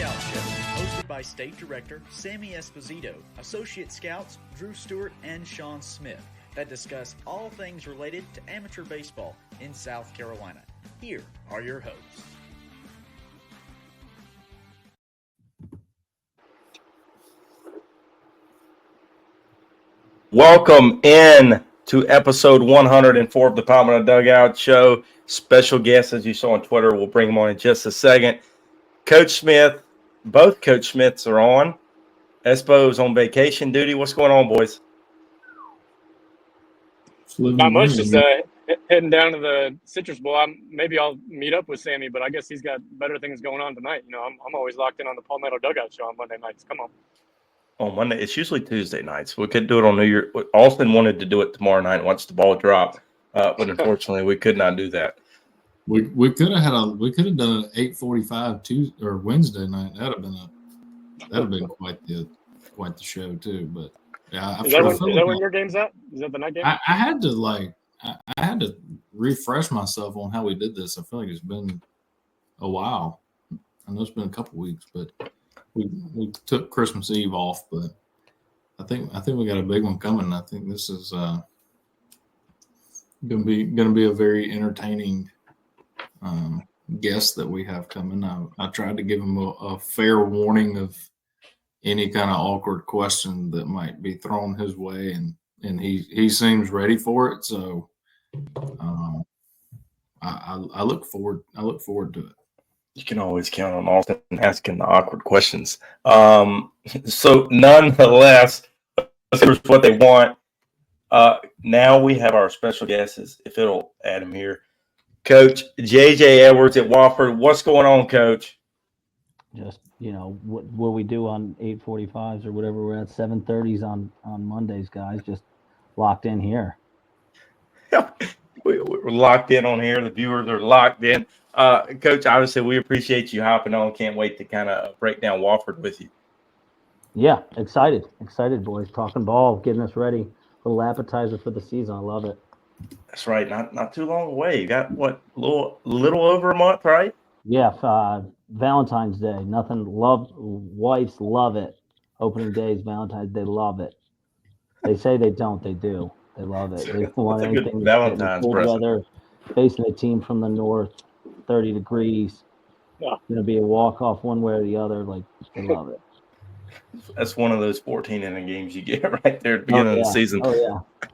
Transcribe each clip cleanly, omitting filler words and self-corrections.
Dugout Show, hosted by State Director Sammy Esposito, Associate Scouts Drew Stewart and Sean Smith, that discuss all things related to amateur baseball in South Carolina. Here are your hosts. Welcome in to episode 104 of the Palmetto Dugout Show. Special guests, as you saw on Twitter, we'll bring them on in just a second. Coach Smith, both Coach Smiths are on. Espo's on vacation duty. What's going on, boys? Not much, just heading down to the Citrus Bowl. Maybe I'll meet up with Sammy, but I guess he's got better things going on tonight. You know, I'm always locked in on the Palmetto Dugout Show on Monday nights. Come on. On Monday, it's usually Tuesday nights. We could do it on New Year. Austin wanted to do it tomorrow night once the ball dropped, but unfortunately, we could not do that. We could have done an 8:45 Tuesday or Wednesday night. That'd have been quite the show too. But yeah, is that when your game's at? Is that the night game? I had to refresh myself on how we did this. I feel like it's been a while. I know it's been a couple weeks, but we took Christmas Eve off. But I think we got a big one coming. I think this is gonna be a very entertaining guest that we have coming. I tried to give him a fair warning of any kind of awkward question that might be thrown his way, and he seems ready for it. So I look forward to it. You can always count on Austin asking the awkward questions. So nonetheless, here's what they want. Now we have our special guests, if it'll add him here. Coach J.J. Edwards at Wofford. What's going on, Coach? Just, what we do on 8:45s or whatever we're at 7:30s on Mondays, guys. Just locked in here. We're locked in on here. The viewers are locked in. Coach, obviously, we appreciate you hopping on. Can't wait to kind of break down Wofford with you. Yeah, excited, boys. Talking ball, getting us ready. A little appetizer for the season. I love it. That's right. Not too long away. You got what? Little over a month, right? Yeah. Valentine's Day. Nothing. Wives love it. Opening days, Valentine's Day, love it. They say they don't. They do. They love it. They want anything. Valentine's weather, facing a team from the north, 30 degrees. Yeah. Going to be a walk off one way or the other. Like, they love it. That's one of those 14-inning games you get right there at the beginning of the season. Oh yeah.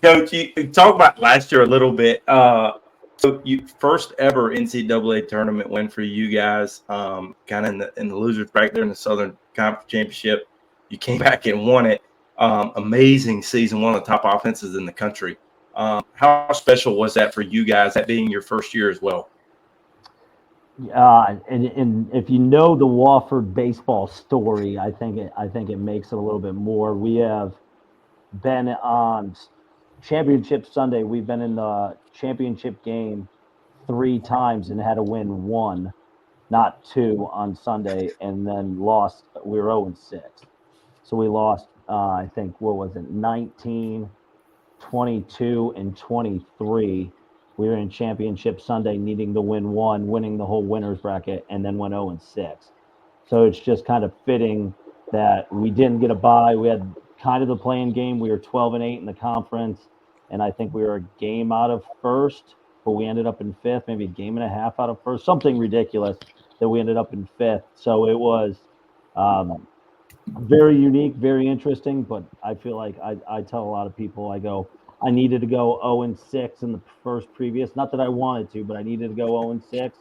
Coach, you talk about last year a little bit. So you first ever NCAA tournament win for you guys, kind of in the losers back there in the Southern Conference Championship. You came back and won it. Amazing season, one of the top offenses in the country. How special was that for you guys, that being your first year as well? And if you know the Wofford baseball story, I think it makes it a little bit more. We have been on Championship Sunday. We've been in the championship game 3 times and had to win 1, not 2 on Sunday, and then lost. We were 0-6. So we lost, I think, 19, 22, and 23. We were in Championship Sunday needing to win 1, winning the whole winner's bracket, and then went 0-6. So it's just kind of fitting that we didn't get a bye. We had kind of the playing game. We were 12-8 in the conference, and I think we were a game out of first, but we ended up in 5th, maybe a game and a half out of first, something ridiculous that we ended up in 5th. So it was very unique, very interesting, but I feel like I tell a lot of people, I go, I needed to go 0-6 in the first previous. Not that I wanted to, but I needed to go 0-6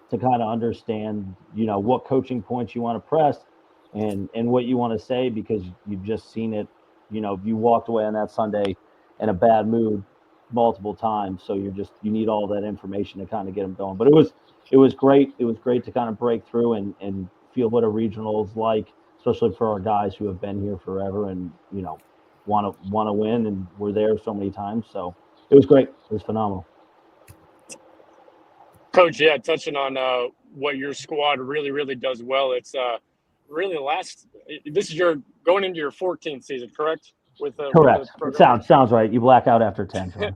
to kind of understand, what coaching points you want to press and what you want to say, because you've just seen it. You walked away on that Sunday in a bad mood multiple times, so you need all that information to kind of get them going. But it was great. It was great to kind of break through and feel what a regional is like, especially for our guys who have been here forever and want to win, and we're there so many times. So it was great. It was phenomenal. Coach, yeah, touching on what your squad really, really does well. It's really this is your going into your 14th season, correct? Correct. Sounds right. You black out after 10.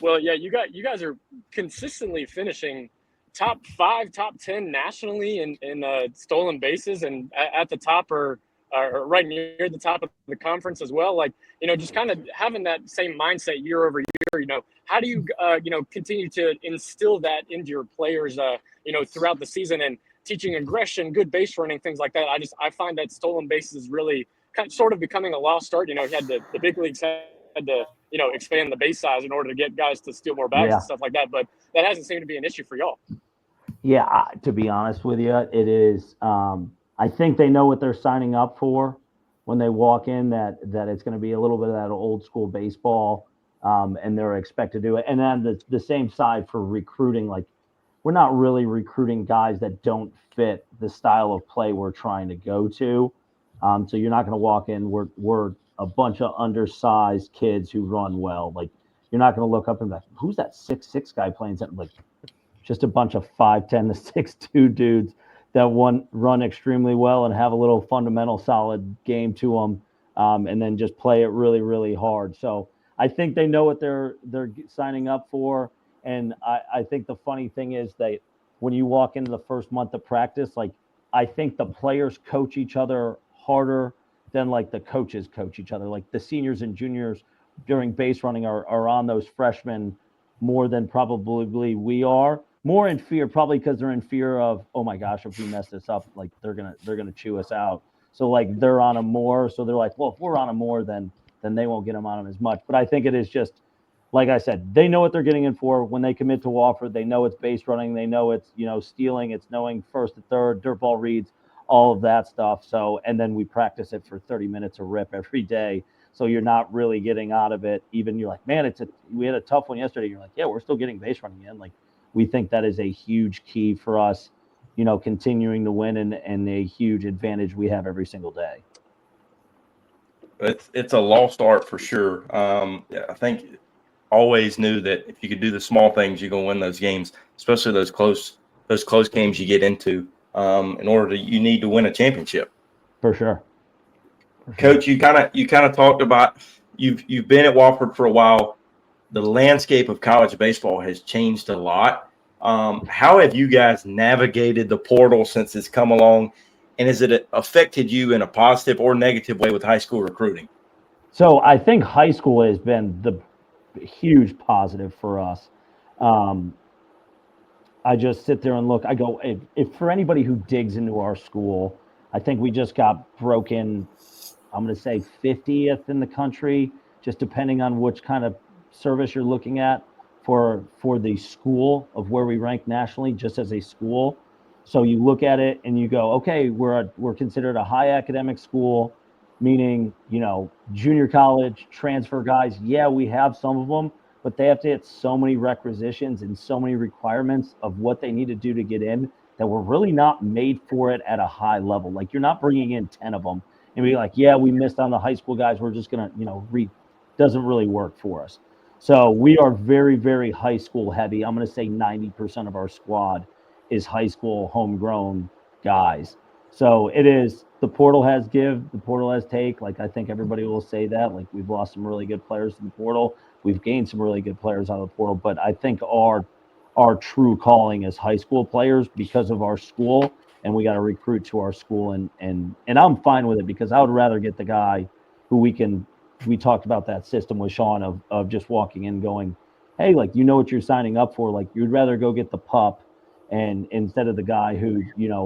Well, yeah, you guys are consistently finishing top 5, top 10 nationally in stolen bases, and at the top or right near the top of the conference as well. Like, just kind of having that same mindset year over year. How do you continue to instill that into your players throughout the season, and teaching aggression, good base running, things like that? I find that stolen bases is really sort of becoming a lost art. You had the big leagues had to expand the base size in order to get guys to steal more bags and stuff like that, but that hasn't seemed to be an issue for y'all. Yeah, to be honest with you, it is. I think they know what they're signing up for when they walk in. That it's going to be a little bit of that old school baseball, and they're expected to do it. And then the same side for recruiting, like we're not really recruiting guys that don't fit the style of play we're trying to go to. So you're not going to walk in. We're a bunch of undersized kids who run well. Like you're not going to look up and be like, who's that 6'6" guy playing something? Like just a bunch of 5'10" to 6'2" dudes that run extremely well and have a little fundamental solid game to them, and then just play it really, really hard. So I think they know what they're signing up for. And I think the funny thing is that when you walk into the first month of practice, like I think the players coach each other harder than like the coaches coach each other. Like the seniors and juniors during base running are on those freshmen more than probably we are. More in fear, probably because they're in fear of, oh my gosh, if we mess this up, like they're gonna chew us out. So like they're on them more. So they're like, well, if we're on them more, then they won't get them on them as much. But I think it is just, like I said, they know what they're getting in for when they commit to Wofford. They know it's base running. They know it's stealing. It's knowing first to third, dirt ball reads, all of that stuff. So and then we practice it for 30 minutes a rip every day. So you're not really getting out of it. Even you're like, man, we had a tough one yesterday. You're like, yeah, we're still getting base running in. Like we think that is a huge key for us, continuing to win and a huge advantage we have every single day. It's a lost art for sure. I think always knew that if you could do the small things, you're gonna win those games, especially those close games you get into. You need to win a championship. For sure. Coach, you kind of talked about you've been at Wofford for a while. The landscape of college baseball has changed a lot. How have you guys navigated the portal since it's come along, and has it affected you in a positive or negative way with high school recruiting? So I think high school has been the huge positive for us. I just sit there and look. I go, if for anybody who digs into our school, I think we just got broken, I'm going to say 50th in the country, just depending on which kind of service you're looking at for the school of where we rank nationally, just as a school. So you look at it and you go, okay, we're considered a high academic school, meaning, junior college transfer guys. Yeah, we have some of them, but they have to hit so many requisitions and so many requirements of what they need to do to get in that we're really not made for it at a high level. Like you're not bringing in 10 of them and be like, yeah, we missed on the high school guys. We're just going to, doesn't really work for us. So we are very, very high school heavy. I'm going to say 90% of our squad is high school homegrown guys. So it is, the portal has give, the portal has take. Like I think everybody will say that. Like we've lost some really good players in the portal. We've gained some really good players out of the portal. But I think our true calling is high school players because of our school, and we got to recruit to our school. And I'm fine with it because I would rather get the guy who we talked about that system with Sean of just walking in going, hey, like, what you're signing up for. Like you'd rather go get the pup and instead of the guy who,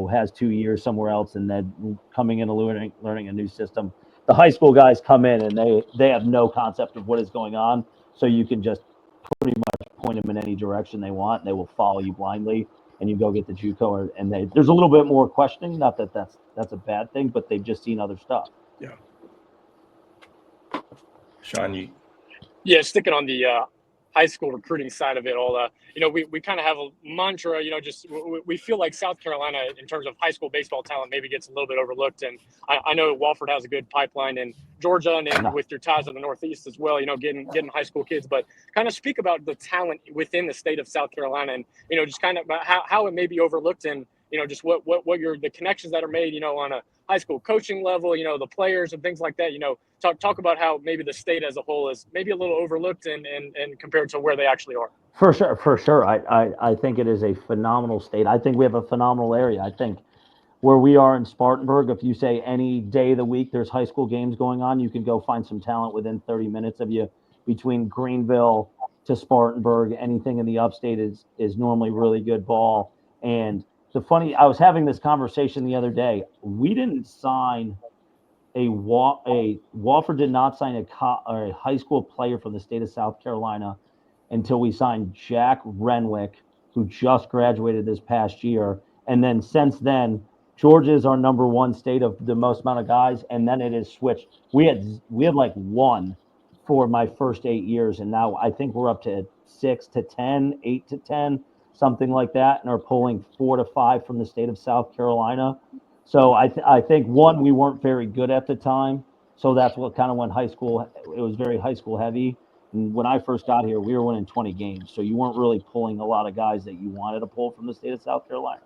has 2 years somewhere else and then coming in and learning a new system. The high school guys come in and they have no concept of what is going on. So you can just pretty much point them in any direction they want. And they will follow you blindly and you go get the JUCO and there's a little bit more questioning. Not that that's a bad thing, but they've just seen other stuff. Yeah. Sean, sticking on the high school recruiting side of it all, we kind of have a mantra, just we feel like South Carolina in terms of high school baseball talent maybe gets a little bit overlooked. And I know Wofford has a good pipeline in Georgia and with your ties in the Northeast as well, getting high school kids, but kind of speak about the talent within the state of South Carolina and, just kind of how it may be overlooked and, just what the connections that are made, on a high school coaching level, the players and things like that, talk about how maybe the state as a whole is maybe a little overlooked and compared to where they actually are. For sure, for sure. I think it is a phenomenal state. I think we have a phenomenal area. I think where we are in Spartanburg, if you say any day of the week there's high school games going on, you can go find some talent within 30 minutes of you. Between Greenville to Spartanburg, anything in the upstate is normally really good ball. And I was having this conversation the other day. We didn't sign Wofford did not sign a high school player from the state of South Carolina until we signed Jack Renwick, who just graduated this past year. And then since then, Georgia is our number one state of the most amount of guys, and then it is switched. We had like one for my first 8 years, and now I think we're up to 6 to 10, 8 to 10, something like that, and are pulling 4 to 5 from the state of South Carolina. So I think one, we weren't very good at the time, so that's what kind of went high school. It was very high school heavy. And when I first got here, we were winning 20 games, so you weren't really pulling a lot of guys that you wanted to pull from the state of South Carolina.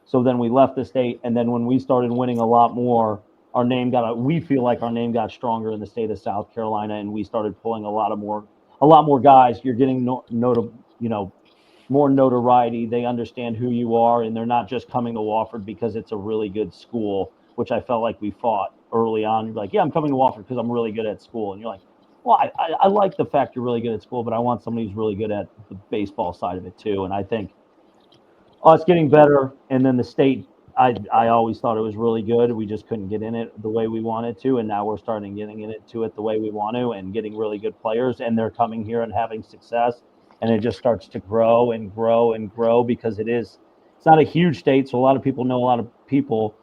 So then we left the state, and then when we started winning a lot more, we feel like our name got stronger in the state of South Carolina, and we started pulling a lot more guys. You're getting more notoriety. They understand who you are, and they're not just coming to Wofford because it's a really good school, which I felt like we fought early on. You're like, yeah, I'm coming to Wofford because I'm really good at school. And you're like, well, I like the fact you're really good at school, but I want somebody who's really good at the baseball side of it too. And I think us getting better, and then the state, I always thought it was really good. We just couldn't get in it the way we wanted to, and now we're starting getting into it the way we want to, and getting really good players, and they're coming here and having success, and it just starts to grow and grow and grow because it's not a huge state, so a lot of people know a lot of people,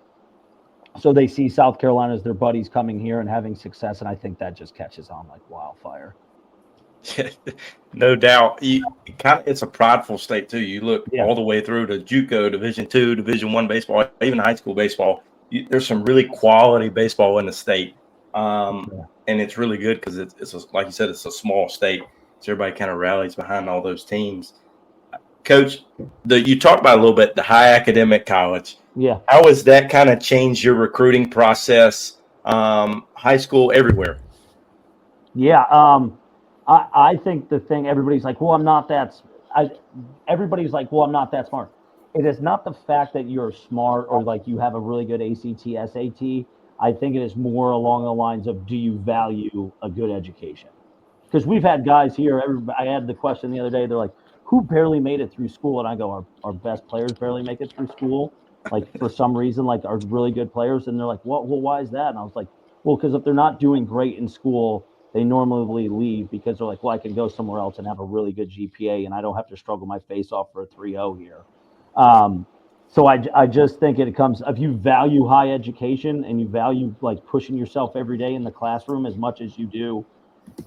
so they see South Carolina as their buddies coming here and having success, and I think that just catches on like wildfire. No doubt. It's a prideful state too. You look all the way through to JUCO, Division II, Division I baseball, even high school baseball. There's some really quality baseball in the state, and it's really good because it's like you said, it's a small state, so everybody kind of rallies behind all those teams. Coach, you talked about a little bit the high academic college. Yeah. How has that kind of changed your recruiting process? High school, everywhere. Yeah. I think the thing everybody's like, well, I'm not that. Everybody's like, well, I'm not that smart. It is not the fact that you're smart or like you have a really good ACT, SAT. I think it is more along the lines of, do you value a good education? Because we've had guys here. I had the question the other day. They're like, who barely made it through school? And I go, our best players barely make it through school. Like for some reason, like are really good players. And they're like, well, why is that? And I was like, well, because if they're not doing great in school, they normally leave because they're like, well, I can go somewhere else and have a really good GPA, and I don't have to struggle my face off for a 3.0 here. So I just think it comes, if you value high education and you value like pushing yourself every day in the classroom as much as you do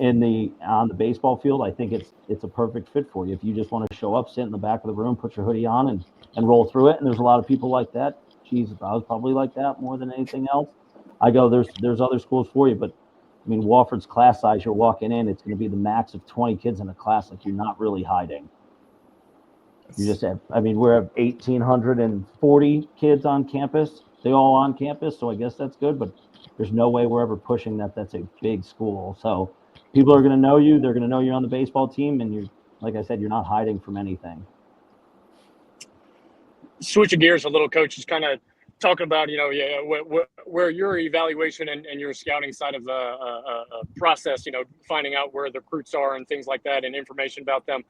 on the baseball field, I think it's a perfect fit for you. If you just want to show up, sit in the back of the room, put your hoodie on and roll through it. And there's a lot of people like that. Jesus, I was probably like that more than anything else. I go, there's other schools for you, but I mean, Wofford's class size, you're walking in, it's going to be the max of 20 kids in a class. Like you're not really hiding. You just have, we're at 1,840 kids on campus. They all on campus. So I guess that's good, but there's no way we're ever pushing that. That's a big school. So people are going to know you. They're going to know you're on the baseball team. And you're, like I said, you're not hiding from anything. Switching gears a little, Coach, is kind of talking about, where your evaluation and your scouting side of the process, finding out where the recruits are and things like that and information about them,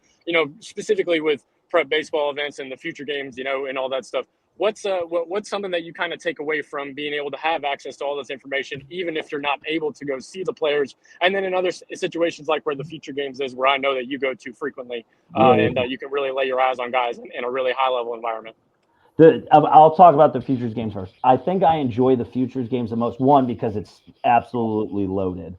specifically with prep baseball events and the future games, and all that stuff. What's something that you kind of take away from being able to have access to all this information, even if you're not able to go see the players? And then in other situations like where the future games is, where I know that you go to frequently, and you can really lay your eyes on guys in a really high level environment. I'll talk about the futures games first. I think I enjoy the futures games the most. One, because it's absolutely loaded.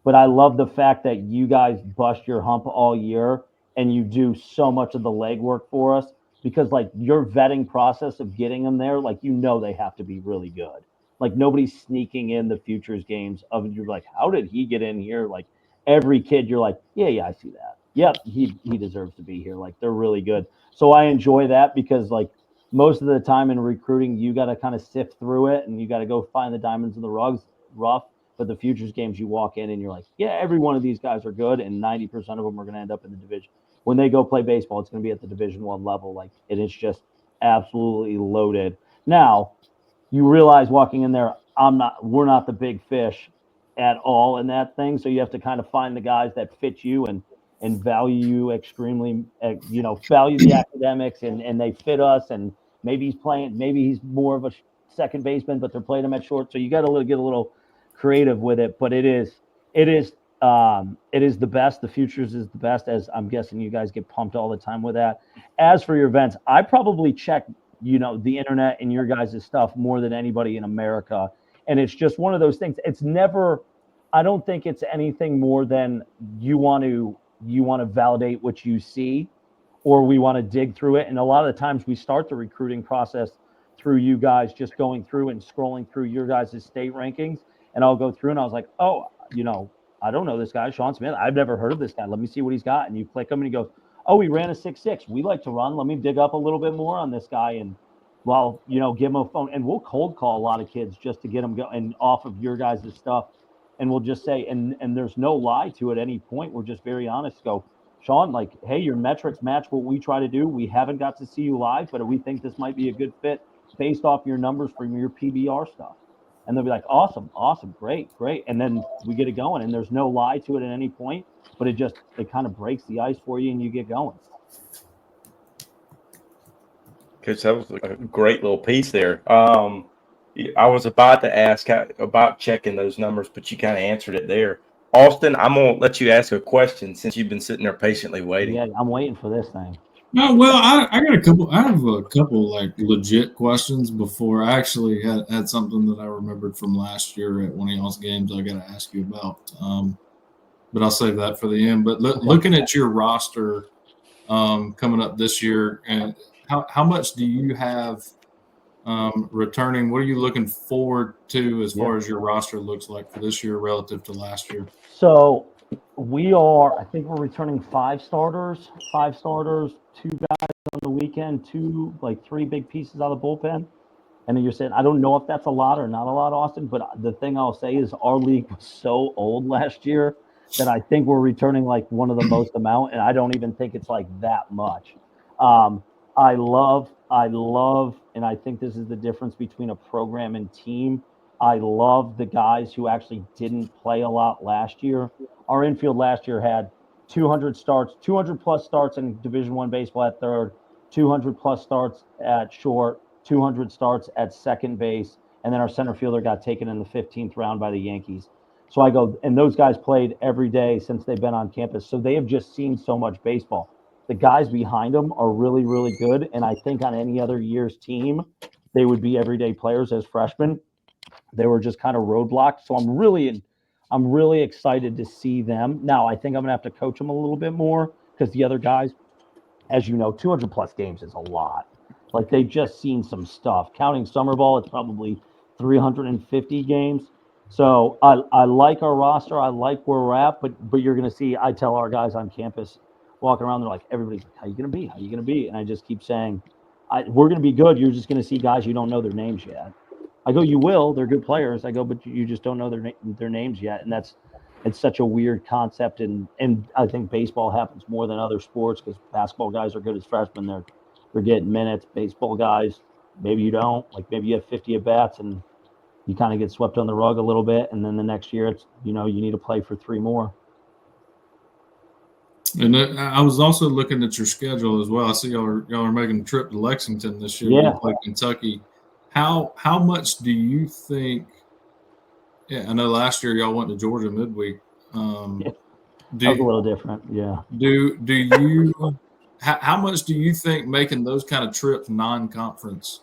But I love the fact that you guys bust your hump all year and you do so much of the legwork for us, because like your vetting process of getting them there, like, they have to be really good. Like nobody's sneaking in the futures games you're like, how did he get in here? Like every kid, you're like, yeah, I see that. Yep, he deserves to be here. Like they're really good. So I enjoy that because like, most of the time in recruiting, you got to kind of sift through it and you got to go find the diamonds in the rough. But the futures games, you walk in and you're like, yeah, every one of these guys are good, and 90% of them are going to end up in the when they go play baseball, it's going to be at the Division I level. Like, and it's just absolutely loaded. Now, you realize walking in there, we're not the big fish at all in that thing. So you have to kind of find the guys that fit you and value you extremely, value the academics and they fit us. And maybe he's more of a second baseman, but they're playing him at short. So you got to get a little creative with it, but it is the best. The futures is the best, as I'm guessing you guys get pumped all the time with that. As for your events, I probably check, the internet and your guys' stuff more than anybody in America. And it's just one of those things. It's never, I don't think it's anything more than you want to validate what you see, or we want to dig through it. And a lot of the times we start the recruiting process through you guys, just going through and scrolling through your guys' state rankings. And I'll go through and I was like, oh, I don't know this guy, Sean Smith. I've never heard of this guy. Let me see what he's got. And you click him and he goes, oh, he ran a 6.6. We like to run. Let me dig up a little bit more on this guy. And give him a phone. And we'll cold call a lot of kids just to get them going off of your guys' stuff. And we'll just say, and there's no lie to it at any point. We're just very honest. Go, Sean, like, hey, your metrics match what we try to do. We haven't got to see you live, but we think this might be a good fit based off your numbers from your PBR stuff. And they'll be like, awesome, great. And then we get it going. And there's no lie to it at any point, but it kind of breaks the ice for you and you get going. Coach, that was a great little piece there. I was about to ask about checking those numbers, but you kind of answered it there. Austin, I'm going to let you ask a question since you've been sitting there patiently waiting. Yeah, I'm waiting for this thing. No, well, I got a couple. I have a couple like legit questions before. I actually had something that I remembered from last year at one of y'all's games. I got to ask you about, but I'll save that for the end. But looking at your roster coming up this year, and how much do you have returning? What are you looking forward to as far as your roster looks like for this year relative to last year? So I think we're returning 5 starters, 2 guys on the weekend, 3 big pieces out of the bullpen. And then you're saying, I don't know if that's a lot or not a lot, Austin, but the thing I'll say is our league was so old last year that I think we're returning like one of the most amount, and I don't even think it's like that much. I love, and I think this is the difference between a program and team. I love the guys who actually didn't play a lot last year. Our infield last year had 200 plus starts in Division I baseball at third, 200 plus starts at short, 200 starts at second base, and then our center fielder got taken in the 15th round by the Yankees. So I go, and those guys played every day since they've been on campus. So they have just seen so much baseball. The guys behind them are really, really good. And I think on any other year's team, they would be everyday players as freshmen. They were just kind of roadblocked. So I'm really excited to see them. Now, I think I'm going to have to coach them a little bit more because the other guys, as you know, 200 plus games is a lot. Like, they've just seen some stuff. Counting summer ball, it's probably 350 games. So I like our roster. I like where we're at, but you're going to see, I tell our guys on campus walking around, they're like, everybody's like, how you going to be? How you going to be? And I just keep saying, we're going to be good. You're just going to see guys you don't know their names yet. I go, you will. They're good players. I go, but you just don't know their names yet. And it's such a weird concept. And I think baseball happens more than other sports because basketball guys are good as freshmen. They're getting minutes. Baseball guys, maybe you don't. Like, maybe you have 50 at-bats and you kind of get swept on the rug a little bit. And then the next year, it's, you need to play for 3 more. And I was also looking at your schedule as well. I see y'all are making a trip to Lexington this year. Yeah. You play Kentucky. How much do you think? Yeah, I know last year y'all went to Georgia midweek. That was a little different. Yeah. Do you? How much do you think making those kind of trips non-conference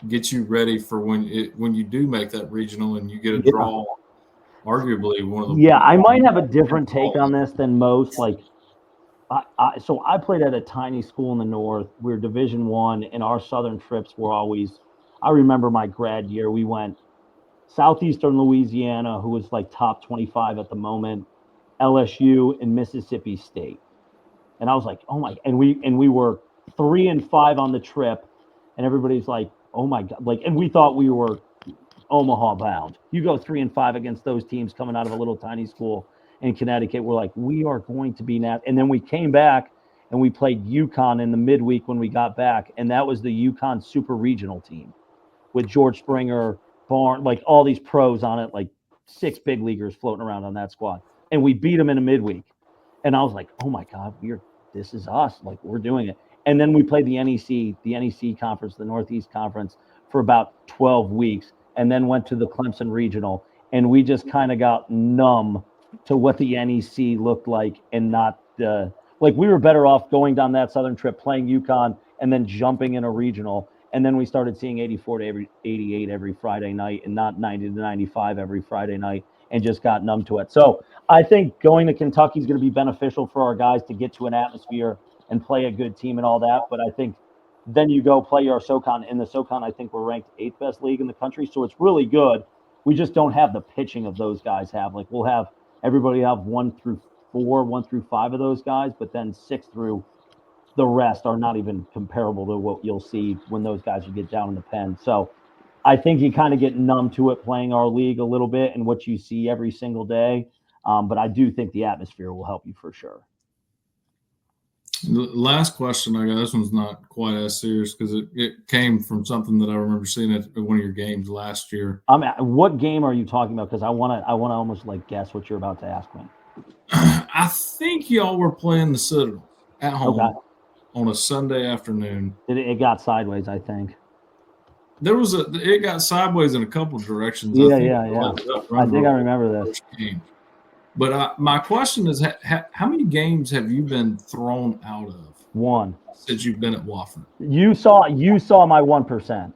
gets you ready for when you do make that regional and you get a draw? Arguably one of the. Yeah, I might have a different take on this than most. Like, so I played at a tiny school in the north. We were Division I, and our southern trips were always. I remember my grad year. We went southeastern Louisiana, who was like top 25 at the moment, LSU, and Mississippi State. And I was like, oh my! And we were 3-5 on the trip, and everybody's like, oh my God! Like, and we thought we were Omaha bound. You go 3-5 against those teams coming out of a little tiny school in Connecticut. We're like, we are going to be And then we came back and we played UConn in the midweek when we got back, and that was the UConn Super Regional team with George Springer, Barn, like all these pros on it, like 6 big leaguers floating around on that squad, and we beat them in a midweek. And I was like, oh my God, this is us, like we're doing it. And then we played the NEC conference, the Northeast Conference, for about 12 weeks, and then went to the Clemson Regional, and we just kind of got numb to what the NEC looked like, and not like we were better off going down that southern trip, playing UConn, and then jumping in a regional. And then we started seeing 84 to 88 every Friday night, and not 90 to 95 every Friday night, and just got numb to it. So I think going to Kentucky is going to be beneficial for our guys to get to an atmosphere and play a good team and all that. But I think then you go play our SoCon. In the SoCon, I think we're ranked 8th best league in the country. So it's really good. We just don't have the pitching of those guys have. Like we'll have everybody have 1 through 4, 1 through 5 of those guys, but then 6 through the rest are not even comparable to what you'll see when those guys would get down in the pen. So I think you kind of get numb to it playing our league a little bit and what you see every single day. But I do think the atmosphere will help you for sure. The last question I got, this one's not quite as serious because it came from something that I remember seeing at one of your games last year. What game are you talking about? Because I want to almost like guess what you're about to ask me. I think y'all were playing the Citadel at home on a Sunday afternoon. It got sideways, I think. It got sideways in a couple of directions. Yeah. I think I remember this. But my question is, how many games have you been thrown out of? 1. Since you've been at Wofford. You saw my 1%.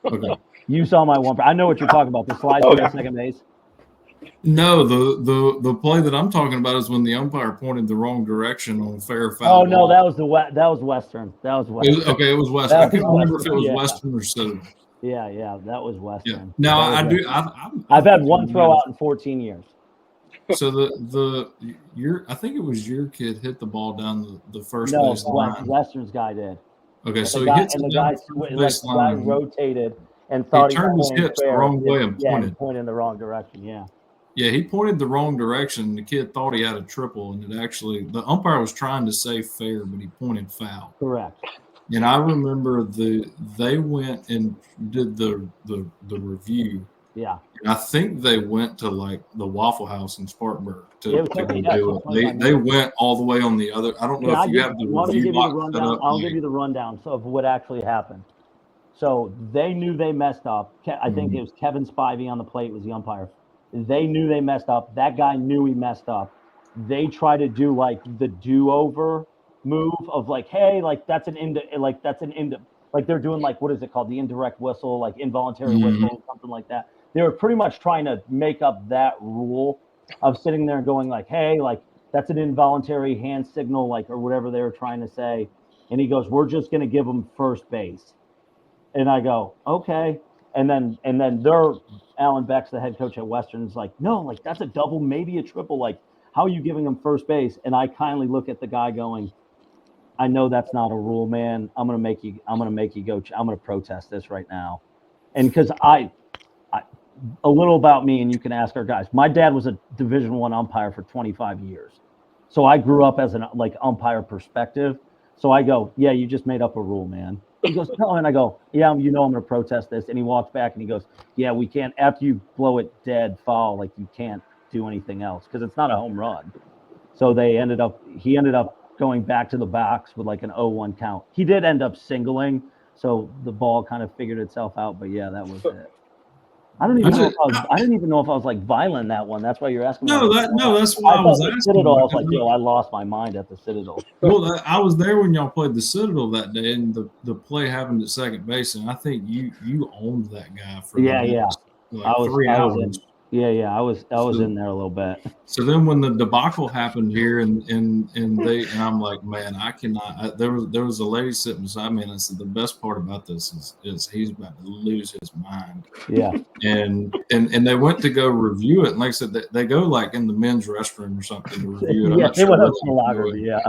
Okay. You saw my 1%. I know what you're talking about. The slide to the second base. No, the play that I'm talking about is when the umpire pointed the wrong direction on fair foul. Oh no, that was Western. That was Western. It was Western. I can't remember if it was Western or Citadel. Yeah, that was Western. Yeah. Now I've had 1 throw out in 14 years. So I think it was your kid hit the ball down the first base line. No, Western's guy did. Okay, so he hits it down the first guy rotated and thought he turned his hips the wrong way and pointed. He pointed in the wrong direction. Yeah. Yeah, he pointed the wrong direction. The kid thought he had a triple, and the umpire was trying to say fair, but he pointed foul. Correct. And I remember they went and did the review. Yeah. And I think they went to like the Waffle House in Spartanburg to go do it. They went all the way on the other. I don't know if you have the review box set up. I'll give you the rundown of what actually happened. So they knew they messed up. I think it was Kevin Spivey on the plate was the umpire. They knew they messed up. That guy knew he messed up. They tried to do like the do-over move of like, hey, like that's an like they're doing like, what is it called? The indirect whistle, like involuntary whistle, something like that. They were pretty much trying to make up that rule of sitting there and going like, hey, like that's an involuntary hand signal, like, or whatever they were trying to say. And he goes, we're just going to give them first base. And I go, okay. And then Alan Beck's the head coach at Western is like, no, like that's a double, maybe a triple. Like, how are you giving him first base? And I kindly look at the guy going, I know that's not a rule, man. I'm gonna make you go. I'm gonna protest this right now. And because I a little about me, and you can ask our guys. My dad was a Division I umpire for 25 years, so I grew up as an umpire perspective. So I go, yeah, you just made up a rule, man. He goes, no, and I go, yeah, I'm going to protest this. And he walks back and he goes, yeah, we can't, after you blow it dead foul, like you can't do anything else because it's not a home run. So he ended up going back to the box with like an 0-1 count. He did end up singling, so the ball kind of figured itself out. But yeah, that was it. I didn't even know if I was like violent that one. That's why you're asking. No, that's why I was asking. Citadel, I was like, yo, I lost my mind at the Citadel. Well, I was there when y'all played the Citadel that day, and the play happened at second base, and I think you owned that guy for like 3 hours. I was in there a little bit. So then when the debacle happened here and I'm like, man, I cannot. There was a lady sitting beside me, and I said the best part about this is he's about to lose his mind. Yeah. And they went to go review it, and like I said, they go like in the men's restroom or something to review it. They went up to the locker. Yeah.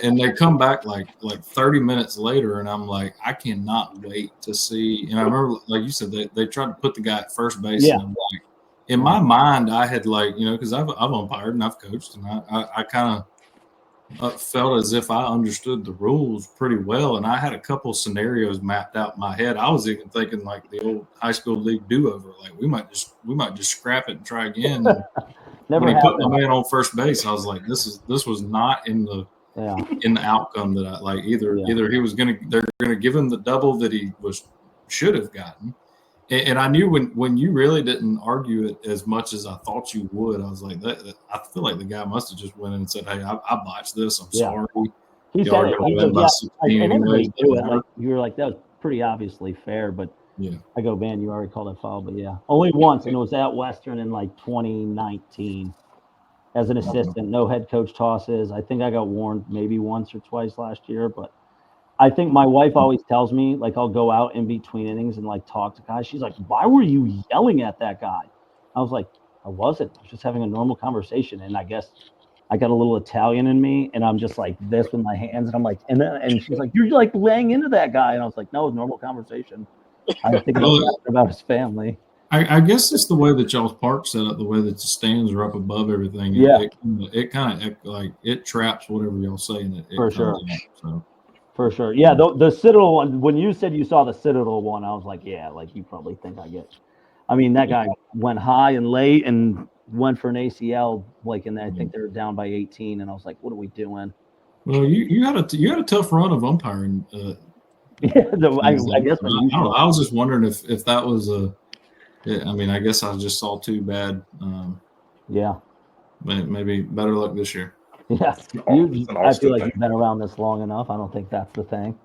And they come back like 30 minutes later, and I'm like, I cannot wait to see. And I remember, like you said, they tried to put the guy at first base, and I'm like, in my mind, I had like, because I've umpired and I've coached, and I kind of felt as if I understood the rules pretty well, and I had a couple scenarios mapped out in my head. I was even thinking like the old high school league do-over, like we might just scrap it and try again. And Never when he put happened. my man on first base, I was like, this was not in the outcome that I like. Either they're gonna give him the double that he should have gotten. And I knew when you really didn't argue it as much as I thought you would, I was like, I feel like the guy must have just went in and said, "Hey, I botched this. I'm sorry." He said it. He goes, and everybody knew it. Like, you were like, that was pretty obviously fair, but I go, man, you already called it foul. But only once, and it was at Western in like 2019 as an assistant. No head coach tosses. I think I got warned maybe once or twice last year, but I think my wife always tells me, like, I'll go out in between innings and like talk to guys. She's like, "Why were you yelling at that guy?" I was like, "I wasn't. I was just having a normal conversation." And I guess I got a little Italian in me, and I'm just like this with my hands, and I'm like, and she's like, "You're like laying into that guy," and I was like, "No, it's normal conversation." I think about his family. I guess it's the way that y'all's park set up, the way that the stands are up above everything. It kind of like it traps whatever y'all say, and it for sure. Out, so. For sure. Yeah, the Citadel one, when you said you saw the Citadel one, I was like, yeah, like you probably think I get. I mean, that guy went high and late and went for an ACL, like, and I think they were down by 18, and I was like, what are we doing? Well, you had a tough run of umpiring. I guess I was just wondering if that was I mean, I guess I just saw too bad. Maybe better luck this year. Yeah, I feel like you've been around this long enough. I don't think that's the thing.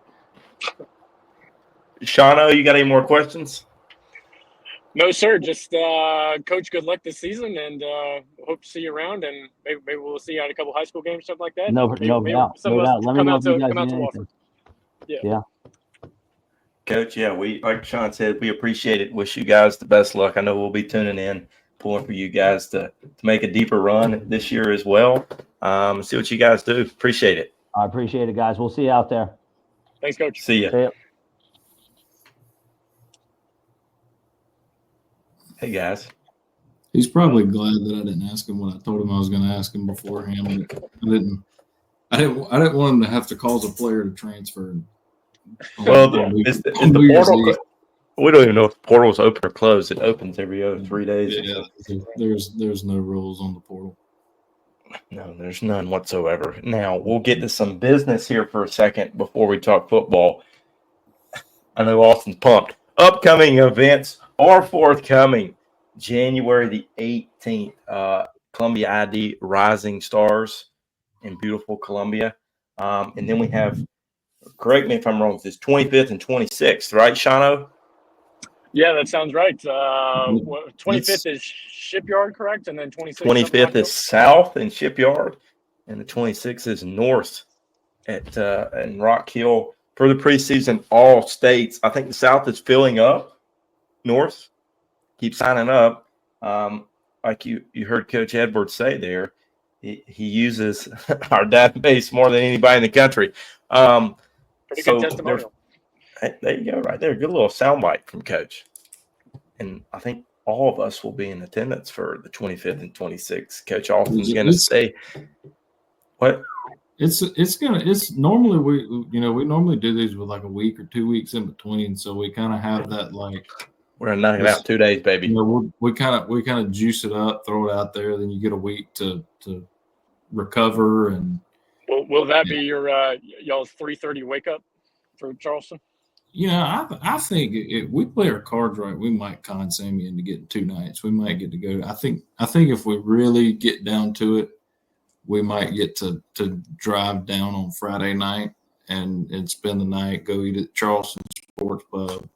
Shano, you got any more questions? No, sir. Just Coach, good luck this season, and hope to see you around. And maybe we'll see you at a couple high school games, something like that. No doubt. Let me know if you guys need anything. Yeah. Coach, we, like Sean said, we appreciate it. Wish you guys the best luck. I know we'll be tuning in, pulling for you guys to make a deeper run this year as well. See what you guys do. Appreciate it. I appreciate it, guys. We'll see you out there. Thanks, Coach. See ya. Hey, guys. He's probably glad that I didn't ask him what I told him I was going to ask him beforehand. I didn't want him to have to cause a player to transfer. Well, the portal. We don't even know if the portal's open or closed. It opens every other 3 days. Yeah, there's no rules on the portal. No, there's none whatsoever. Now, we'll get to some business here for a second before we talk football. I know Austin's pumped. Upcoming events are forthcoming. January the 18th, Columbia ID Rising Stars in beautiful Columbia. And then we have, correct me if I'm wrong, this 25th and 26th, right, Shano? Yeah, that sounds right. 25th is Shipyard, correct? And then 25th is South in Shipyard, and the 26th is North at in Rock Hill for the preseason all states. I think the South is filling up. North, keep signing up. Like you heard Coach Edwards say there, he uses our database more than anybody in the country. Pretty good testimonial. There you go, right there. Good little soundbite from Coach. And I think all of us will be in attendance for the 25th and 26th. Coach Austin's going to say, what? It's normally we normally do these with like a week or 2 weeks in between, so we kind of have that like we're gonna knock it out 2 days, baby. We kind of juice it up, throw it out there, then you get a week to recover. And will that be your y'all's 3:30 wake up for Charleston? I think if we play our cards right, we might con Sammy into getting 2 nights. We might get to go. I think if we really get down to it, we might get to drive down on Friday night and spend the night, go eat at Charleston Sports Pub,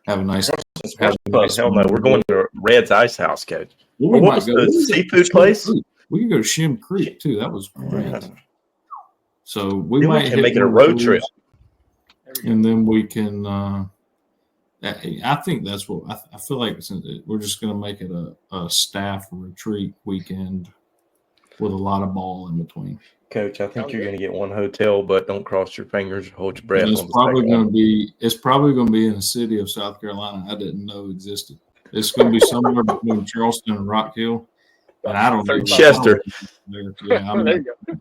have a nice. Hell no, we're going to Red's Ice House, Coach. What was the seafood place? We can go to Shem Creek too. That was great. So we might make it a road trip. And then we can I think that's what I feel like we're just going to make it a staff retreat weekend with a lot of ball in between. Coach, I think you're going to get one hotel, but don't cross your fingers, hold your breath. It's probably going to be in a city of South Carolina I didn't know existed. It's going to be somewhere between Charleston and Rock Hill, and I don't know. Chester. Yeah, there you go.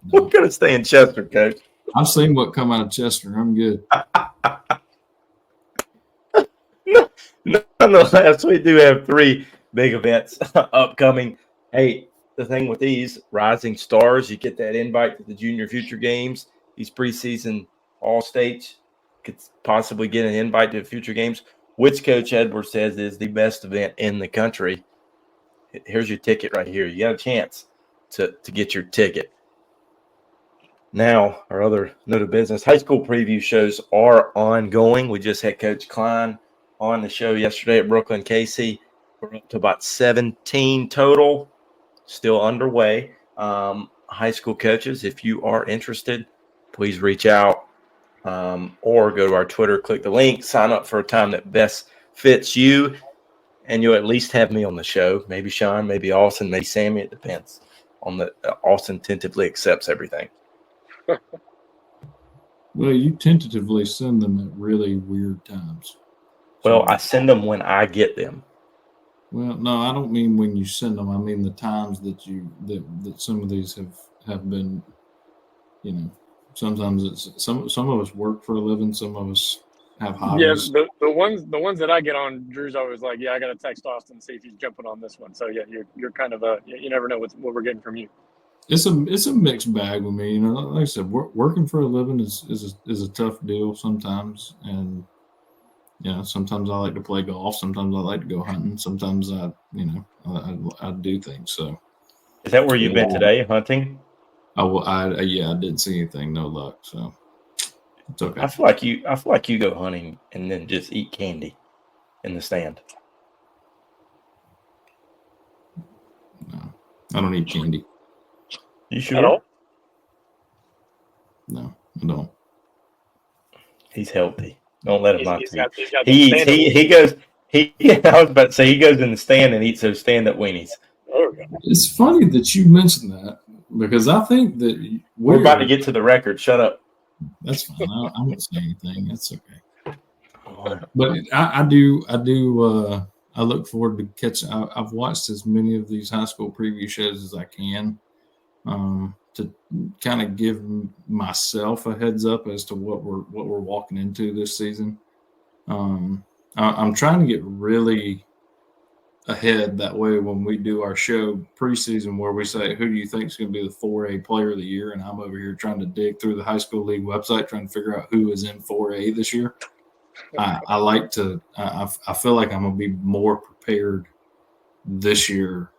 We're going to stay in Chester, Coach. I've seen what come out of Chester. I'm good. Nonetheless, we do have 3 big events upcoming. Hey, the thing with these rising stars, you get that invite to the Junior Future Games. These preseason All-States could possibly get an invite to future games, which Coach Edwards says is the best event in the country. Here's your ticket right here. You got a chance to get your ticket. Now, our other note of business, high school preview shows are ongoing. We just had Coach Klein on the show yesterday at Brooklyn Casey. We're up to about 17 total, still underway. High school coaches, if you are interested, please reach out or go to our Twitter, click the link, sign up for a time that best fits you, and you'll at least have me on the show. Maybe Sean, maybe Austin, maybe Sammy. It depends on the Austin tentatively accepts everything. Well, you tentatively send them at really weird times. Well, I send them when I get them. Well, no, I don't mean when you send them. I mean the times that some of these have been, sometimes it's some of us work for a living, some of us have hobbies. Yeah, the ones that I get on, Drew's always like, yeah, I got to text Austin and see if he's jumping on this one. So yeah, you're kind of you never know what we're getting from you. It's a mixed bag with me. Like I said, working for a living is a tough deal sometimes, and sometimes I like to play golf, sometimes I like to go hunting, sometimes I do things. So, is that where you've been today, hunting? I didn't see anything, no luck. So it's okay. I feel like you go hunting and then just eat candy in the stand. No, I don't eat candy. You sure? At all? No, I don't. He's healthy. Don't let him not he's to. got He goes. I was about to say he goes in the stand and eats those stand-up weenies. Oh, God. It's funny that you mentioned that because I think that we're about to get to the record. Shut up. That's fine. I won't say anything. That's okay. But I do. I look forward to catching. I've watched as many of these high school preview shows as I can. To kind of give myself a heads up as to what we're walking into this season. I'm trying to get really ahead that way when we do our show preseason where we say, who do you think is going to be the 4A player of the year? And I'm over here trying to dig through the high school league website, trying to figure out who is in 4A this year. I feel like I'm going to be more prepared this year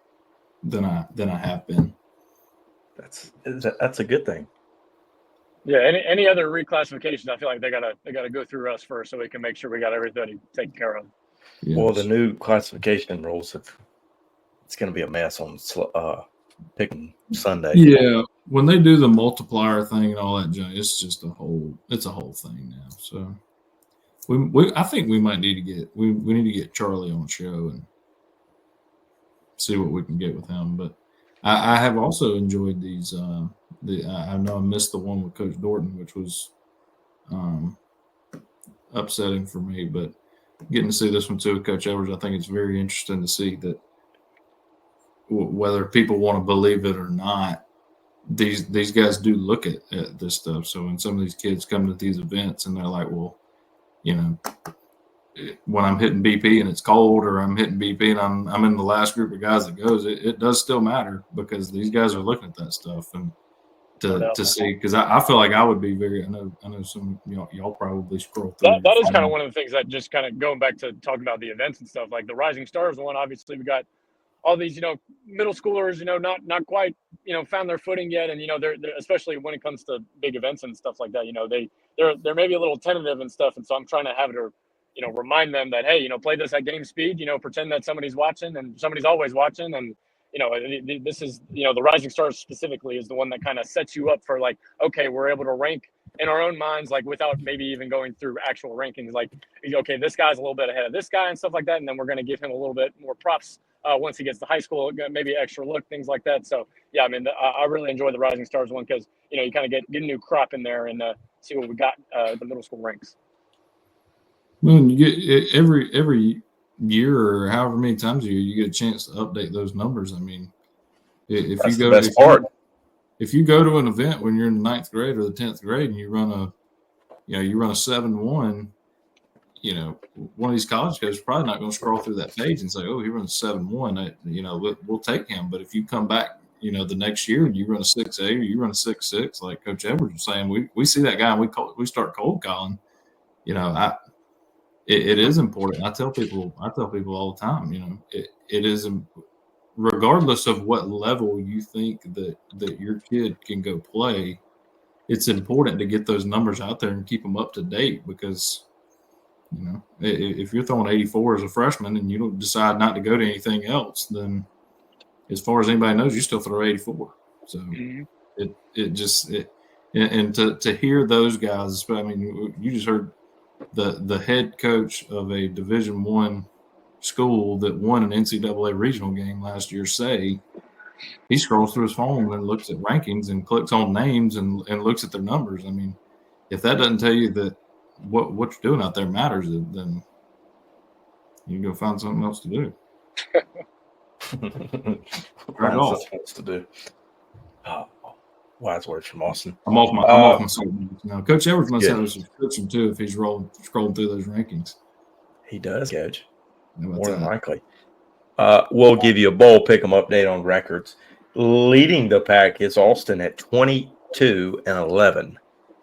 than I have been. That's a good thing. Yeah. Any other reclassifications? I feel like they gotta go through us first so we can make sure we got everybody taken care of. Yes. Well, the new classification rules it's going to be a mess on picking Sunday. Yeah, when they do the multiplier thing and all that junk, it's just a whole thing now. So I think we might need to get Charlie on the show and see what we can get with him. But I have also enjoyed these. I know I missed the one with Coach Dorton, which was upsetting for me. But getting to see this one too with Coach Edwards, I think it's very interesting to see that whether people want to believe it or not, these guys do look at this stuff. So when some of these kids come to these events and they're like, well, when I'm hitting BP and it's cold, or I'm hitting BP and I'm in the last group of guys that goes, it does still matter because these guys are looking at that stuff and to see, because I feel like I would be very. I know some y'all probably scroll through. That is kind of one of the things that just kind of going back to talking about the events and stuff, like the Rising Stars one. Obviously, we got all these middle schoolers, not quite found their footing yet, and they're especially when it comes to big events and stuff like that. They're maybe a little tentative and stuff, and so I'm trying to have it remind them that, hey, play this at game speed, pretend that somebody's watching and somebody's always watching. And, this is, the Rising Stars specifically is the one that kind of sets you up for like, okay, we're able to rank in our own minds, like without maybe even going through actual rankings, like, okay, this guy's a little bit ahead of this guy and stuff like that. And then we're going to give him a little bit more props once he gets to high school, maybe extra look, things like that. So, yeah, I mean, I really enjoy the Rising Stars one because, you kind of get a new crop in there and see what we got the middle school ranks. Well, you get every year or however many times a year, you get a chance to update those numbers. I mean, if if you go to an event when you're in the 9th grade or the 10th grade and you run a 7-1, one of these college coaches is probably not going to scroll through that page and say, "Oh, he runs 7-1." We'll take him. But if you come back, the next year and you run a 6.8 or you run a 6.6, like Coach Edwards was saying, we see that guy and we start cold calling. It is important. I tell people all the time. It is, regardless of what level you think that your kid can go play. It's important to get those numbers out there and keep them up to date because, if you're throwing 84 as a freshman and you don't decide not to go to anything else, then as far as anybody knows, you still throw 84. So and to hear those guys, I mean, you just heard the head coach of a Division I school that won an NCAA regional game last year say, he scrolls through his phone and looks at rankings and clicks on names and looks at their numbers. I mean, if that doesn't tell you that what you're doing out there matters, then you can go find something else to do. Find something else to do. Oh, wise words from Austin. I'm off my soapbox now. Coach Edwards must have a subscription too if he's scrolling through those rankings. He does, Coach. More than likely. We'll give you a bowl pick'em update on records. Leading the pack is Austin at 22-11.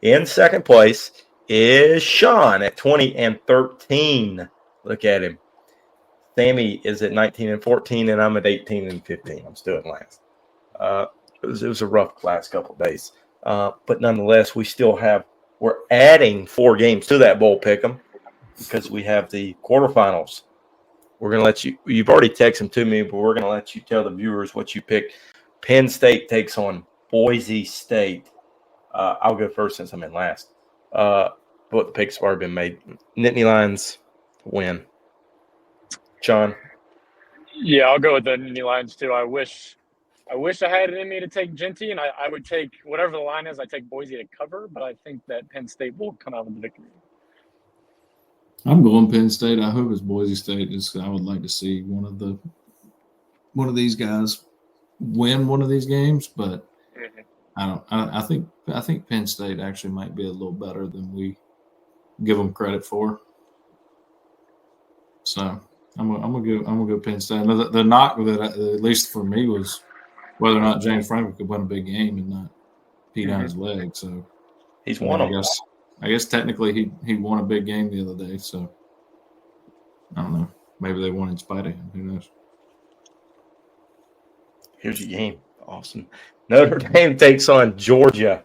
In second place is Sean at 20-13. Look at him. Sammy is at 19-14, and I'm at 18-15. I'm still in last. It was a rough last couple of days. But nonetheless, we're adding 4 games to that bowl pick'em because we have the quarterfinals. We're going to let you've already texted them to me, but we're going to let you tell the viewers what you picked. Penn State takes on Boise State. I'll go first since I'm in last. But the picks have already been made. Nittany Lions win. John? Yeah, I'll go with the Nittany Lions too. I wish I had it in me to take Genty, and I would take whatever the line is. I take Boise to cover, but I think that Penn State will come out with the victory. I'm going Penn State. I hope it's Boise State. I would like to see one of these guys win one of these games, but I think Penn State actually might be a little better than we give them credit for. So I'm gonna go Penn State. The knock that at least for me was whether or not James Franklin could win a big game and not pee down his leg. So he's won them. I guess technically he won a big game the other day, so I don't know. Maybe they won in spite of him. Who knows? Here's your game, Austin. Notre Dame takes on Georgia.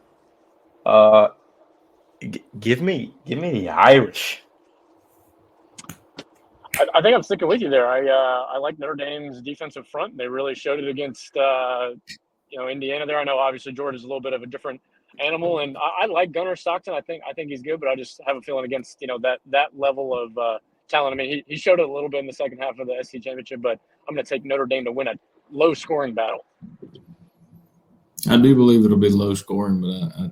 Give me the Irish. I think I'm sticking with you there. I like Notre Dame's defensive front. They really showed it against Indiana there. I know obviously Georgia's a little bit of a different animal, and I like Gunnar Stockton. I think he's good, but I just have a feeling against that level of talent. I mean, he showed it a little bit in the second half of the SEC championship, but I'm going to take Notre Dame to win a low scoring battle. I do believe it'll be low scoring, but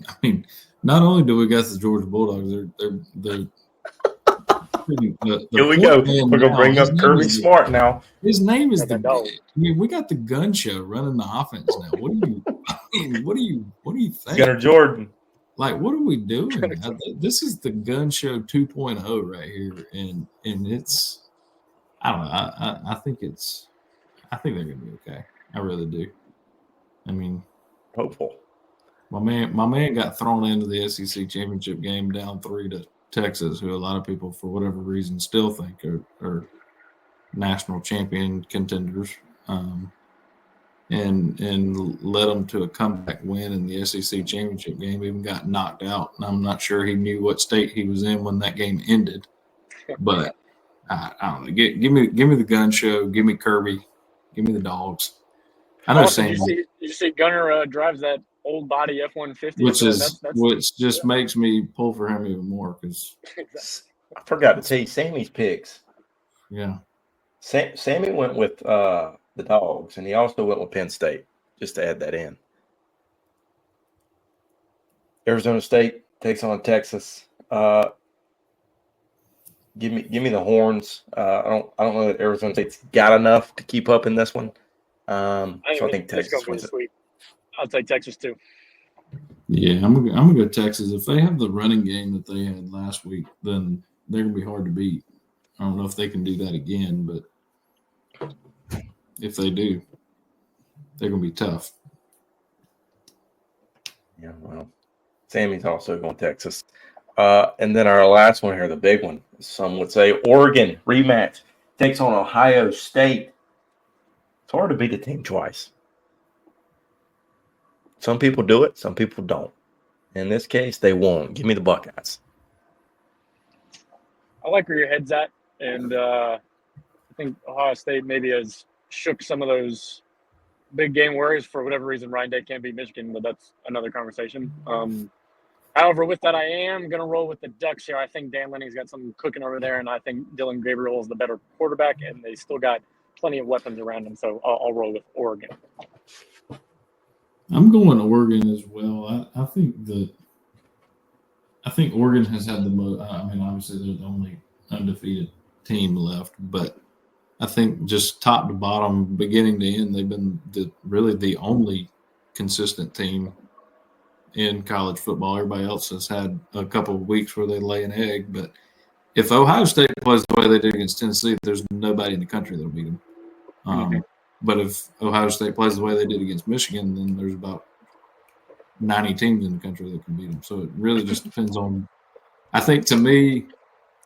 I mean, not only do we got the Georgia Bulldogs, they're here we go. We're gonna bring up Kirby Smart now. His name is we got the gun show running the offense now. What do you think? Gunnar Jordan. Like, what are we doing? This is the gun show 2.0 right here, and it's I don't know. I think they're gonna be okay. I really do. I mean, hopeful. My man got thrown into the SEC championship game down 3 to Texas, who a lot of people, for whatever reason, still think are national champion contenders, and led them to a comeback win in the SEC championship game. Even got knocked out, and I'm not sure he knew what state he was in when that game ended. But I don't know. Give me the gun show. Give me Kirby. Give me the dogs. I know. Did you see Gunnar drives that old body F-150, which just makes me pull for him even more because I forgot to tell you Sammy's picks. Yeah, Sammy went with the Dogs, and he also went with Penn State. Just to add that in, Arizona State takes on Texas. Give me the Horns. I don't know that Arizona State's got enough to keep up in this one. So I think Texas wins it. I'll take Texas too. Yeah, I'm gonna go Texas. If they have the running game that they had last week, then they're gonna be hard to beat. I don't know if they can do that again, but if they do, they're gonna be tough. Yeah, well, Sammy's also going Texas. And then our last one here, the big one. Some would say Oregon rematch takes on Ohio State. It's hard to beat a team twice. Some people do it, some people don't. In this case, they won't. Give me the Buckeyes. I like where your head's at, and I think Ohio State maybe has shook some of those big game worries. For whatever reason, Ryan Day can't beat Michigan, but that's another conversation. However, with that, I am going to roll with the Ducks here. I think Dan Lenning's got something cooking over there, and I think Dylan Gabriel is the better quarterback, and they still got plenty of weapons around him, so I'll roll with Oregon. I'm going Oregon as well. I think Oregon has had the most. I mean, obviously they're the only undefeated team left, but I think just top to bottom, beginning to end, they've been really the only consistent team in college football. Everybody else has had a couple of weeks where they lay an egg, but if Ohio State plays the way they did against Tennessee, there's nobody in the country that'll beat them. But if Ohio State plays the way they did against Michigan, then there's about 90 teams in the country that can beat them. So it really just depends on – I think to me,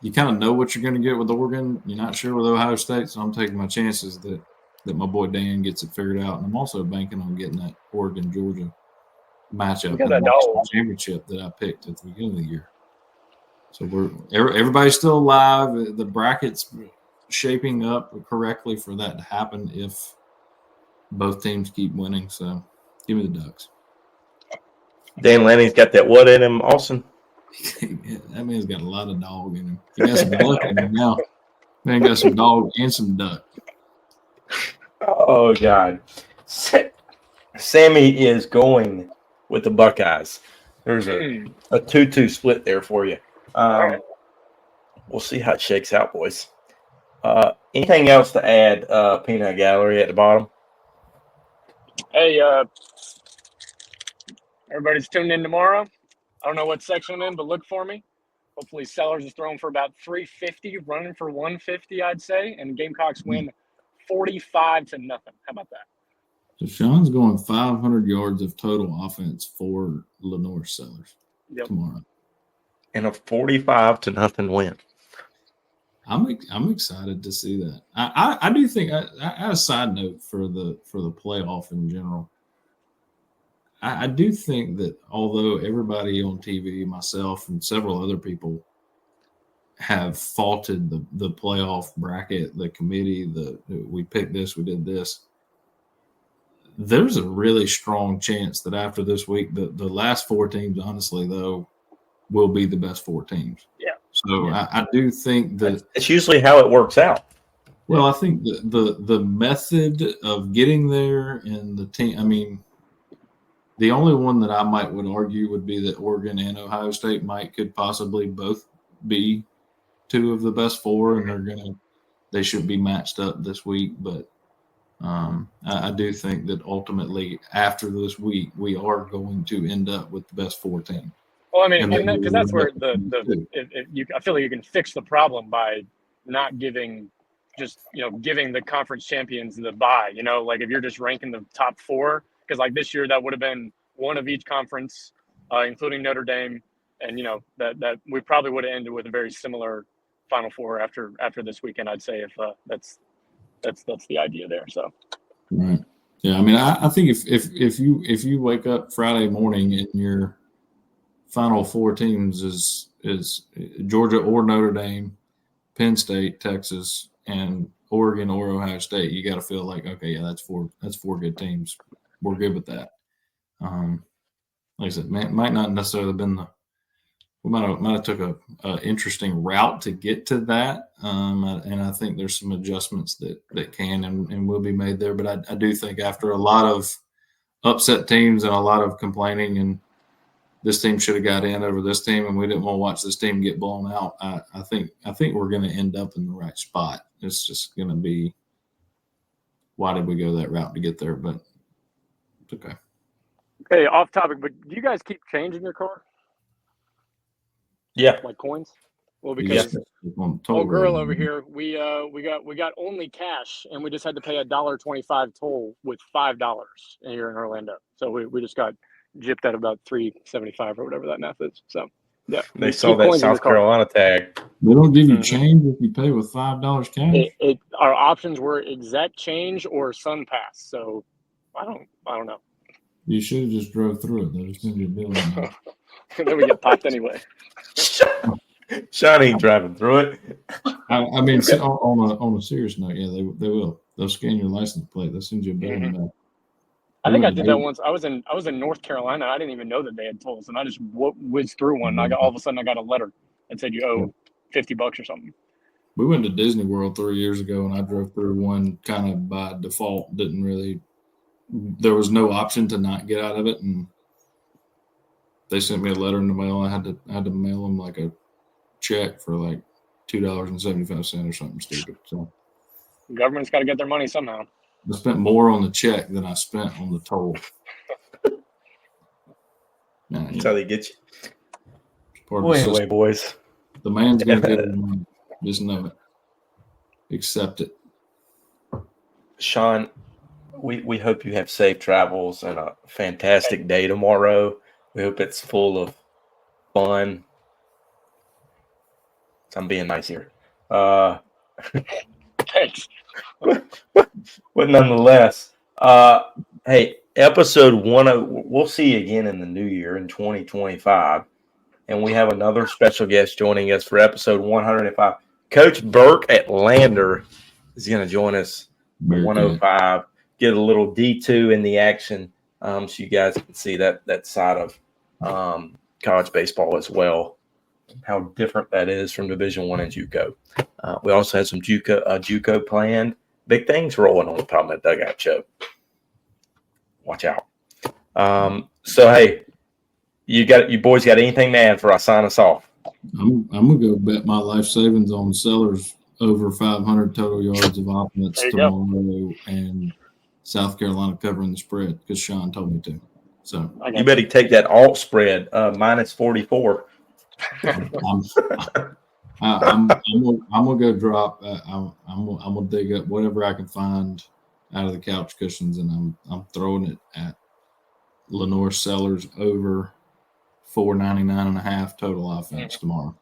you kind of know what you're going to get with Oregon. You're not sure with Ohio State, so I'm taking my chances that my boy Dan gets it figured out. And I'm also banking on getting that Oregon-Georgia matchup in the national championship that I picked at the beginning of the year. So everybody's still alive. The bracket's shaping up correctly for that to happen if both teams keep winning. So give me the Ducks. Dan Lanning's got that what in him, Austin? That man's got a lot of dog in him. He got some duck in him now. Man got some dog and some duck. Oh, God. Sammy is going with the Buckeyes. There's a 2-2 split there for you. We'll see how it shakes out, boys. Anything else to add, Peanut Gallery at the bottom? Hey, everybody's tuned in tomorrow. I don't know what section I'm in, but look for me. Hopefully Sellers is throwing for about 350, running for 150, I'd say, and Gamecocks win 45-0. How about that? So Sean's going 500 yards of total offense for Lenore Sellers tomorrow. And a 45-0 win. I'm excited to see that. I do think a side note for the playoff in general. I do think that although everybody on TV, myself and several other people, have faulted the playoff bracket, the committee, we picked this, we did this. There's a really strong chance that after this week, the last four teams, honestly, though, will be the best four teams. Yeah. So I do think that it's usually how it works out. Well, I think the method of getting there and the team. I mean, the only one that I would argue would be that Oregon and Ohio State could possibly both be two of the best four, and they should be matched up this week. But I do think that ultimately after this week, we are going to end up with the best four teams. Well, I mean, because that's where I feel like you can fix the problem by not giving the conference champions the bye. Like if you're just ranking the top four, because like this year that would have been one of each conference, including Notre Dame, and that we probably would have ended with a very similar Final Four after this weekend. I'd say if that's the idea there. So. Right. Yeah. I mean, I think if you wake up Friday morning and your Final Four teams is Georgia or Notre Dame, Penn State, Texas, and Oregon or Ohio State, you got to feel like, okay, yeah, that's four good teams. We're good with that. Like I said, might not necessarily have been we might have took a interesting route to get to that, and I think there's some adjustments that can and will be made there. But I do think after a lot of upset teams and a lot of complaining and this team should have got in over this team, and we didn't want to watch this team get blown out. I think we're going to end up in the right spot. It's just going to be, why did we go that route to get there? But it's okay. Hey, off topic, but do you guys keep change in your car, Yeah. like coins? Well, Yeah. because On the old girl toll over road. here, we got only cash, and we just had to pay $1.25 toll with $5 here in Orlando. So we just got gypped at about $3.75 or whatever that math is. So yeah, They you saw keep that coins in your South car. Carolina tag. They don't give you Mhm. change if you pay with $5 cash. Our options were exact change or Sun Pass. So I don't know. You should have just drove through it. They'll just send you a bill. Then we get popped anyway. Sean ain't driving through it. I mean, on a serious note, yeah, they will. They'll scan your license plate. They'll send you a bill in the mail. I think I did that once. I was in North Carolina. I didn't even know that they had tolls, and I just whizzed through one. And all of a sudden I got a letter that said you owe $50 or something. We went to Disney World 3 years ago, and I drove through one kind of by default. There was no option to not get out of it, and they sent me a letter in the mail. I had to mail them like a check for like $2.75 or something stupid. So The government's got to get their money somehow. I spent more on the check than I spent on the toll. That's how they get you. Part of Well, the anyway, system. boys. The man's gonna get his money. Just know it. Accept it. Sean, we hope you have safe travels and a fantastic day tomorrow. We hope it's full of fun. I'm being nice here. Thanks. But nonetheless, hey, episode 10, we'll see you again in the new year in 2025. And we have another special guest joining us for episode 105. Coach Burke at Lander is going to join us for 105. Get a little D2 in the action so you guys can see that side of college baseball as well, how different that is from Division I and JUCO. We also had some JUCO planned. Big things rolling on the Palmetto Dugout Show. Watch out. So, hey, you boys got anything to add before I sign us off? I'm gonna go bet my life savings on Sellers over 500 total yards of offense tomorrow and South Carolina covering the spread because Sean told me to. So you better take that alt spread minus 44. I'm gonna go drop. I'm gonna dig up whatever I can find out of the couch cushions, and I'm throwing it at Lenore Sellers over 499.5 total offense tomorrow.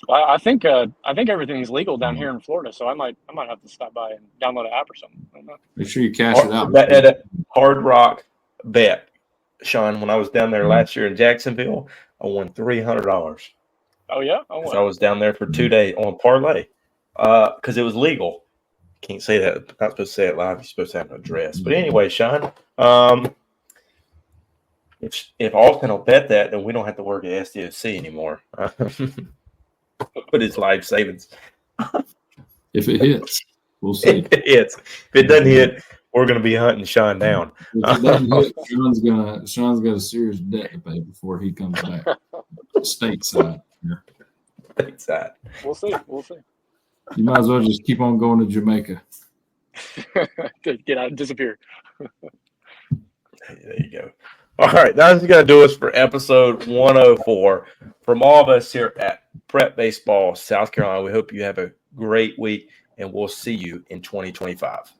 Well, I think everything's legal down here in Florida, so I might have to stop by and download an app or something. I don't know. Make sure you cash it out. At a Hard Rock bet, Sean. When I was down there last year in Jacksonville, I won $300. Oh yeah, I was down there for 2 days on parlay because it was legal. Can't say that. Not supposed to say it live. You're supposed to have an address. But anyway, Sean, if Austin will bet that, then we don't have to work at SDOC anymore. But it's life savings. If it hits, we'll see. If it hits. If it doesn't hit, we're going to be hunting Sean down. If it doesn't hit, Sean's got a serious debt to pay before he comes back. Stateside. Stateside. We'll see. You might as well just keep on going to Jamaica. Get out and disappear. There you go. All right, that's going to do us for episode 104. From all of us here at Prep Baseball South Carolina, we hope you have a great week, and we'll see you in 2025.